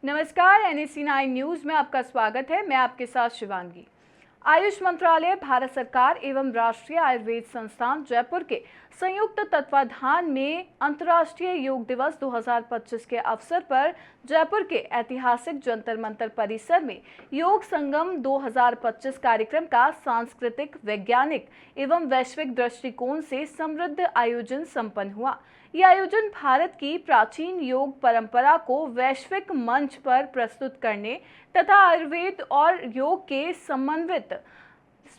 नमस्कार, NSC9 news में आपका स्वागत है। मैं आपके साथ शिवांगी। आयुष मंत्रालय, भारत सरकार एवं राष्ट्रीय आयुर्वेद संस्थान जयपुर के संयुक्त तत्वाधान में अंतर्राष्ट्रीय योग दिवस 2025 के अवसर पर जयपुर के ऐतिहासिक जंतर मंतर परिसर में योग संगम 2025 कार्यक्रम का सांस्कृतिक, वैज्ञानिक एवं वैश्विक दृष्टिकोण से समृद्ध आयोजन संपन्न हुआ। यह आयोजन भारत की प्राचीन योग परंपरा को वैश्विक मंच पर प्रस्तुत करने तथा आयुर्वेद और योग के समन्वित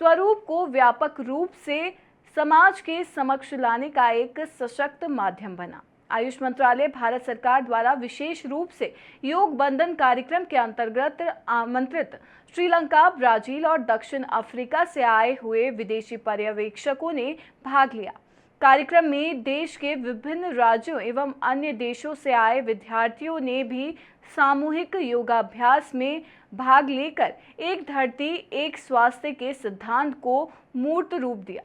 स्वरूप को व्यापक रूप से समाज के समक्ष लाने का एक सशक्त माध्यम बना। आयुष मंत्रालय भारत सरकार द्वारा विशेष रूप से योग बंधन कार्यक्रम के अंतर्गत आमंत्रित श्रीलंका, ब्राजील और दक्षिण अफ्रीका से आए हुए विदेशी पर्यवेक्षकों ने भाग लिया। कार्यक्रम में देश के विभिन्न राज्यों एवं अन्य देशों से आए विद्यार्थियों ने भी सामूहिक योगाभ्यास में भाग लेकर एक धरती एक स्वास्थ्य के सिद्धांत को मूर्त रूप दिया।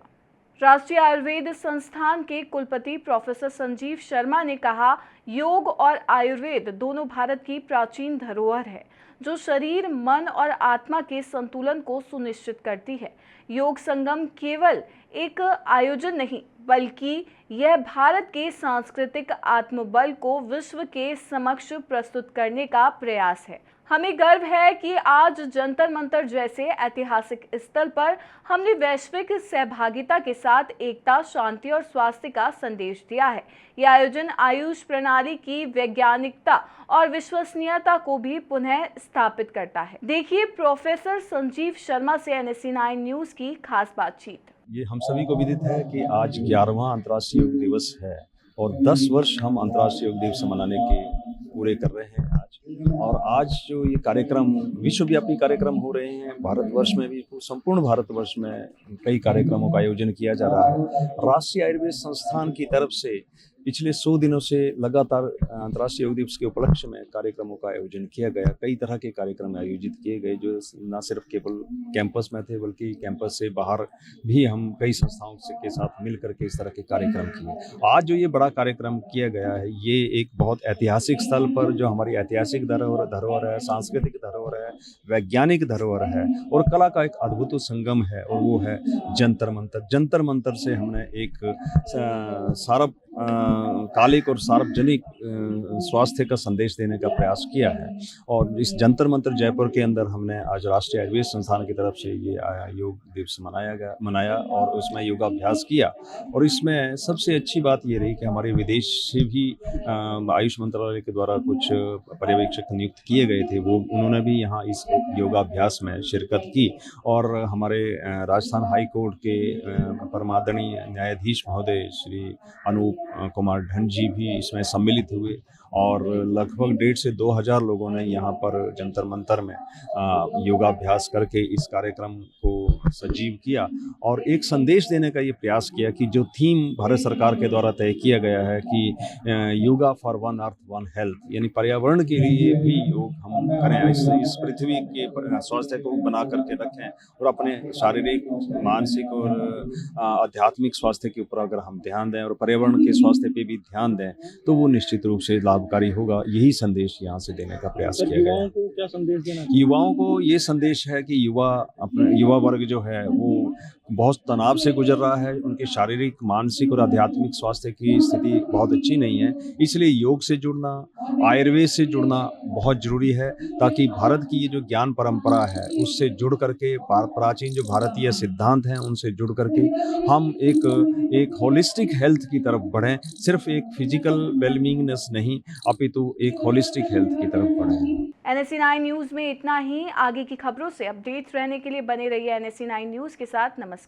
राष्ट्रीय आयुर्वेद संस्थान के कुलपति प्रोफेसर संजीव शर्मा ने कहा, योग और आयुर्वेद दोनों भारत की प्राचीन धरोहर है जो शरीर, मन और आत्मा के संतुलन को सुनिश्चित करती है। योग संगम केवल एक आयोजन नहीं बल्कि यह भारत के सांस्कृतिक आत्मबल को विश्व के समक्ष प्रस्तुत करने का प्रयास है। हमें गर्व है कि आज जंतर मंतर जैसे ऐतिहासिक स्थल पर हमने वैश्विक सहभागिता के साथ एकता, शांति और स्वास्थ्य का संदेश दिया है। यह आयोजन आयुष प्रणाली की वैज्ञानिकता और विश्वसनीयता को भी पुनः स्थापित करता है। देखिए प्रोफेसर संजीव शर्मा से NSC9 न्यूज़ की खास बातचीत। ये हम सभी को विदित है कि आज 11वां अंतर्राष्ट्रीय योग दिवस है और 10 वर्ष हम अंतर्राष्ट्रीय योग दिवस मनाने के पूरे कर रहे हैं आज। और आज जो ये कार्यक्रम विश्वव्यापी कार्यक्रम हो रहे हैं, भारतवर्ष में भी, संपूर्ण भारतवर्ष में कई कार्यक्रमों का आयोजन किया जा रहा है। राष्ट्रीय आयुर्वेद संस्थान की तरफ से पिछले 100 दिनों से लगातार अंतर्राष्ट्रीय योग दिवस के उपलक्ष्य में कार्यक्रमों का आयोजन किया गया। कई तरह के कार्यक्रम आयोजित किए गए जो न सिर्फ केवल कैंपस में थे बल्कि कैंपस से बाहर भी हम कई संस्थाओं के साथ मिल करके इस तरह के कार्यक्रम किए। आज जो ये बड़ा कार्यक्रम किया गया है, ये एक बहुत ऐतिहासिक स्थल पर जो हमारी ऐतिहासिक धरोहर है, सांस्कृतिक धरोहर है, वैज्ञानिक धरोहर है और कला का एक अद्भुत संगम है और वो है जंतर मंतर। जंतर मंतर से हमने एक कालिक और सार्वजनिक स्वास्थ्य का संदेश देने का प्रयास किया है। और इस जंतर मंतर जयपुर के अंदर हमने आज राष्ट्रीय आयुर्वेद संस्थान की तरफ से ये योग दिवस मनाया और उसमें योगाभ्यास किया। और इसमें सबसे अच्छी बात ये रही कि हमारे विदेश से भी आयुष मंत्रालय के द्वारा कुछ पर्यवेक्षक नियुक्त किए गए थे, वो उन्होंने भी यहाँ इस योगाभ्यास में शिरकत की। और हमारे राजस्थान हाई कोर्ट के परमादरणीय न्यायाधीश महोदय श्री अनूप कुमार ढंड जी भी इसमें सम्मिलित हुए और लगभग 1,500 से 2,000 लोगों ने यहाँ पर जंतर मंतर में योगाभ्यास करके इस कार्यक्रम को सजीव किया और एक संदेश देने का ये प्रयास किया कि जो थीम भारत सरकार के द्वारा तय किया गया है कि yoga for one earth one health, यानी पर्यावरण के लिए भी योग हम करें, इस पृथ्वी के स्वास्थ्य को बना करके रखें और अपने शारीरिक, मानसिक और आध्यात्मिक स्वास्थ्य के ऊपर अगर हम ध्यान दें और पर्यावरण के स्वास्थ्य पे भी ध्यान दें तो वो निश्चित रूप से लाभकारी होगा। यही संदेश यहाँ से देने का प्रयास किया गया है। युवाओं को क्या संदेश देना? युवाओं को ये संदेश है कि युवा वर्ग जो है वो बहुत तनाव से गुजर रहा है, उनके शारीरिक, मानसिक और आध्यात्मिक स्वास्थ्य की स्थिति बहुत अच्छी नहीं है। इसलिए योग से जुड़ना, आयुर्वेद से जुड़ना बहुत जरूरी है ताकि भारत की ये जो ज्ञान परंपरा है उससे जुड़ करके, प्राचीन जो भारतीय सिद्धांत हैं उनसे जुड़ करके हम एक होलिस्टिक हेल्थ की तरफ बढ़ें। सिर्फ एक फिजिकल वेलबींगनेस नहीं अपितु एक होलिस्टिक हेल्थ की तरफ बढ़ें। NSC9 न्यूज़ में इतना ही। आगे की खबरों से अपडेट रहने के लिए बने रहिए NSC9 न्यूज़ के साथ। नमस्कार।